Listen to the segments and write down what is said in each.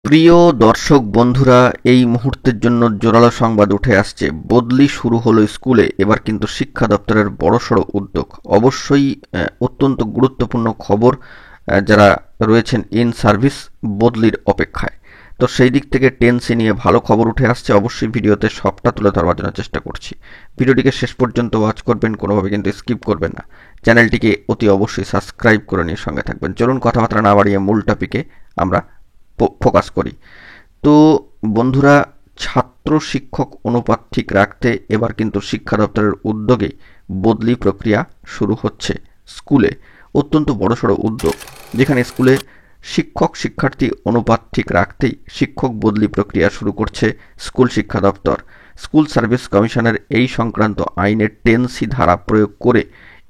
প্রিয় দর্শক বন্ধুরা, এই মুহূর্তের জন্য জোরালো সংবাদ উঠে আসছে। বদলি শুরু হলো স্কুলে। এবার কিন্তু শিক্ষা দপ্তরের বড়সড় উদ্যোগ। অবশ্যই অত্যন্ত গুরুত্বপূর্ণ খবর। যারা রয়েছেন ইন সার্ভিস বদলির অপেক্ষায়, তো সেই দিক থেকে টেন্সি নিয়ে ভালো খবর উঠে আসছে। অবশ্যই ভিডিওতে সবটা তুলে ধরবার জন্য চেষ্টা করছি। ভিডিওটিকে শেষ পর্যন্ত ওয়াচ করবেন, কোনোভাবে কিন্তু স্কিপ করবেন না। চ্যানেলটিকে অতি অবশ্যই সাবস্ক্রাইব করে নিয়ে সঙ্গে থাকবেন। চলুন কথাবার্তা না বাড়িয়ে মূল টপিকে আমরা ফোকাস করি। তো বন্ধুরা, ছাত্র শিক্ষক অনুপাত ঠিক রাখতে এবার কিন্তু শিক্ষা দপ্তরের উদ্যোগে বদলি প্রক্রিয়া শুরু হচ্ছে স্কুলে। অত্যন্ত বড়সড় উদ্যোগ, যেখানে স্কুলে শিক্ষক শিক্ষার্থী অনুপাত ঠিক রাখতেই শিক্ষক বদলি প্রক্রিয়া শুরু করছে স্কুল শিক্ষা দপ্তর। স্কুল সার্ভিস কমিশনের এই সংক্রান্ত আইনের 10C ধারা প্রয়োগ করে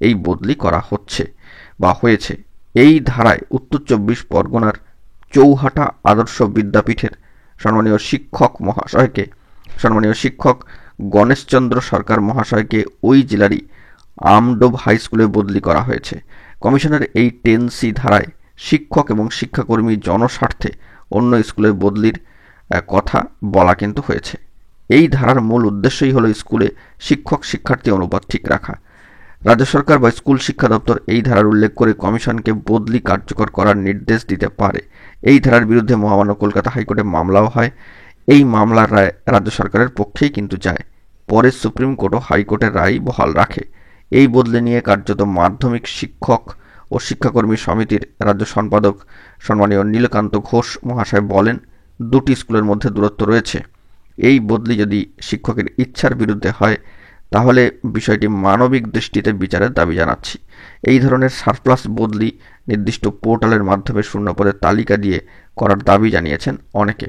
এই বদলি করা হচ্ছে বা হয়েছে। এই ধারায় উত্তর 24 পরগনার চৌহাটা আদর্শ বিদ্যাপীঠের সম্মানীয় শিক্ষক গণেশচন্দ্র সরকার মহাশয়কে ওই জেলারই আমডোব হাই স্কুলে বদলি করা হয়েছে। কমিশনের এই 10C ধারায় শিক্ষক এবং শিক্ষাকর্মী জনস্বার্থে অন্য স্কুলে বদলির কথা বলা কিন্তু হয়েছে। এই ধারার মূল উদ্দেশ্যই হলো স্কুলে শিক্ষক শিক্ষার্থী অনুপাত ঠিক রাখা। রাজ্য সরকার বা স্কুল শিক্ষা দপ্তর এই ধারার উল্লেখ করে কমিশনকে বদলি কার্যকর করার নির্দেশ দিতে পারে। এই ধারার বিরুদ্ধে মহামান্য কলকাতা হাইকোর্টে মামলাও হয়। এই মামলার রায় রাজ্য সরকারের পক্ষেই কিন্তু যায়। পরে সুপ্রিম কোর্ট ও হাইকোর্টের রায় বহাল রাখে। এই বদলি নিয়ে কার্যত মাধ্যমিক শিক্ষক ও শিক্ষাকর্মী সমিতির রাজ্য সম্পাদক সম্মানীয় নীলকান্ত ঘোষ মহাশয় বলেন, দুটি স্কুলের মধ্যে দূরত্ব রয়েছে। এই বদলি যদি শিক্ষকের ইচ্ছার বিরুদ্ধে হয়, তাহলে বিষয়টি মানবিক দৃষ্টিতে বিচারের দাবি জানাচ্ছি। এই ধরনের সারপ্লাস বদলি নির্দিষ্ট পোর্টালের মাধ্যমে শূন্যপদের তালিকা দিয়ে করার দাবি জানিয়েছেন অনেকে।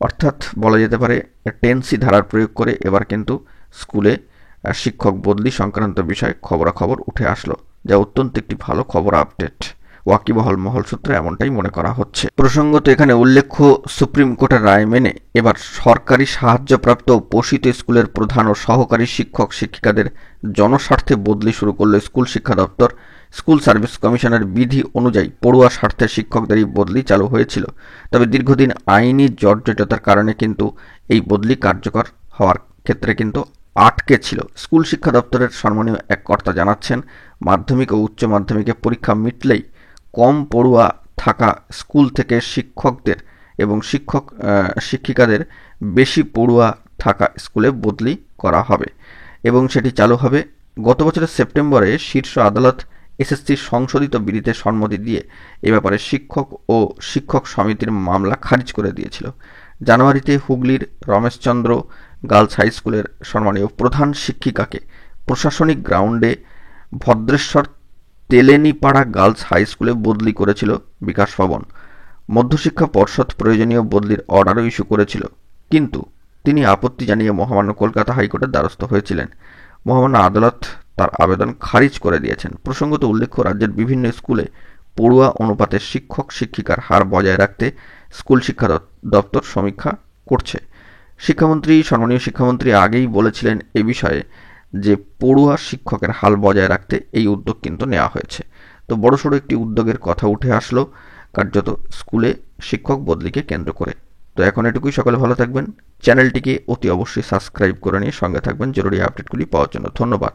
অর্থাৎ বলা যেতে পারে 10C ধারার প্রয়োগ করে এবার কিন্তু স্কুলে শিক্ষক বদলি সংক্রান্ত বিষয়ে খবরাখবর উঠে আসলো, যা অত্যন্ত একটি ভালো খবর আপডেট। ওয়াকিবহাল মহল সূত্রে এমনটাই মনে করা হচ্ছে। প্রসঙ্গত এখানে উল্লেখ্য, সুপ্রিম কোর্টের রায় মেনে এবার সরকারি সাহায্যপ্রাপ্ত পোষিত স্কুলের প্রধান ও সহকারী শিক্ষক শিক্ষিকাদের জনস্বার্থে বদলি শুরু করল স্কুল শিক্ষা দপ্তর। স্কুল সার্ভিস কমিশনের বিধি অনুযায়ী পড়ুয়া স্বার্থে শিক্ষকদের এই বদলি চালু হয়েছিল। তবে দীর্ঘদিন আইনি জর্জরিততার কারণে কিন্তু এই বদলি কার্যকর হওয়ার ক্ষেত্রে কিন্তু আটকে ছিল। স্কুল শিক্ষা দপ্তরের সম্মানীয় এক কর্তা জানাচ্ছেন, মাধ্যমিক ও উচ্চ মাধ্যমিকে পরীক্ষা মিটলেই কম পড়ুয়া থাকা স্কুল থেকে শিক্ষকদের এবং শিক্ষিকাদের বেশি পড়ুয়া থাকা স্কুলে বদলি করা হবে এবং সেটি চালু হবে। গত বছরের সেপ্টেম্বরে শীর্ষ আদালত এসএসসির সংশোধিত বিধিতে সম্মতি দিয়ে এ ব্যাপারে শিক্ষক ও শিক্ষক সমিতির মামলা খারিজ করে দিয়েছিল। জানুয়ারিতে হুগলির রমেশচন্দ্র গার্লস হাই স্কুলের সম্মানীয় প্রধান শিক্ষিকাকে প্রশাসনিক গ্রাউন্ডে ভদ্রেশ্বর তেলেনীপাড়া গার্লস হাই স্কুলে বদলি করেছিল বিকাশ ভবন। মধ্যশিক্ষা পর্ষদ প্রয়োজনীয় বদলির অর্ডারও ইস্যু করেছিল, কিন্তু তিনি আপত্তি জানিয়ে মহামান্য কলকাতা হাইকোর্টের দ্বারস্থ হয়েছিলেন। মহামান্য আদালত তার আবেদন খারিজ করে দিয়েছেন। প্রসঙ্গত উল্লেখ্য, রাজ্যের বিভিন্ন স্কুলে পড়ুয়া অনুপাতে শিক্ষক শিক্ষিকার হার বজায় রাখতে স্কুল শিক্ষা দপ্তর সমীক্ষা করছে। সম্মানীয় শিক্ষামন্ত্রী আগেই বলেছিলেন এ বিষয়ে যে পড়ুয়া শিক্ষকের হাল বজায় রাখতে এই উদ্যোগ কিন্তু নেওয়া হয়েছে। তো বড়সড় একটি উদ্যোগের কথা উঠে আসলো কার্যত স্কুলে শিক্ষক বদলিকে কেন্দ্র করে। তো এখন এটুকুই, সকলে ভালো থাকবেন। চ্যানেলটিকে অতি অবশ্যই সাবস্ক্রাইব করে নিয়ে সঙ্গে থাকবেন জরুরি আপডেটগুলি পাওয়ার জন্য। ধন্যবাদ।